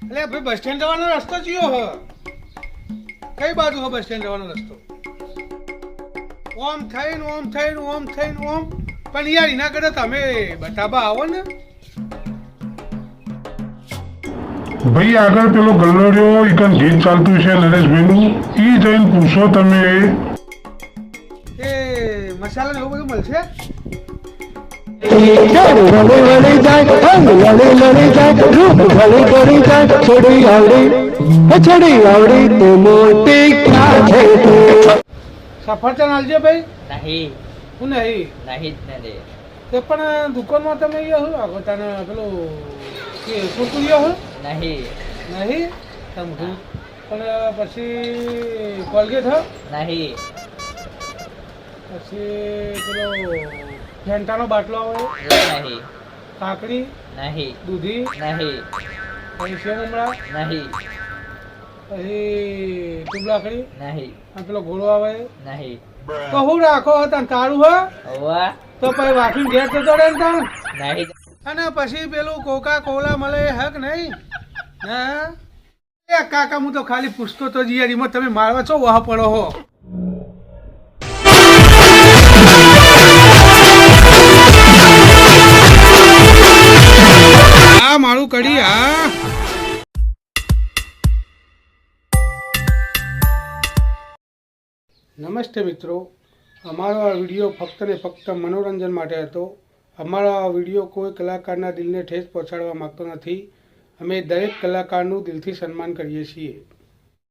એટલે ભાઈ bus stand જવાનો રસ્તો કયો હ? કઈ બાજુ હ બસ સ્ટેન્ડ જવાનો રસ્તો? ઓમ થઈને પણ યાર એના કરતા તમે બતાવવા આવો ને. ભાઈ આગળ પેલો ગલ્લો રહ્યો એકન ગીત ચાલતું છે નરેશભાઈનું, ઈ જઈને પૂછો તમે. એ મસાલા ને એવું બધું મળશે? સફરજન આલજે ભાઈ. નહીં હું નહીં નહીં જ ને રે. તે પણ દુકાનમાં તમે અહીંયા હું આગળ તને પેલું કુરકુરિયા હું નહીં નહીં સમજું. પણ પછી કોલગેટ હ, નહીં પછી પેલો ફેન્ટાનો બાટલો આવે, એ નહીં કાકડી, નહીં દૂધી, નહીં પછી સેવ મમરા, નહીં પછી ટુબલાકડી, નહીં અને પેલો ઘોડો આવે. નહીં. તો હું રાખો હતા તારું હ ઓવા તો પછી વાંકીને ઘેર જતો રહે ને તાણ. નહીં. અને પછી પેલું કોકા કોલા મળે એ હક નહીં હા. એ કાકા હું તો ખાલી પૂછતો તો જીયારીમાં તમે મારવા છો વાહ પડો હો. હા મારું કડી હા. નમસ્તે મિત્રો, અમારો આ વિડીયો ફક્ત ને ફક્ત મનોરંજન માટે હતો. અમારો આ વિડીયો કોઈ કલાકારના દિલને ઠેસ પહોંચાડવા માગતો નથી. અમે દરેક કલાકારનું દિલથી સન્માન કરીએ છીએ.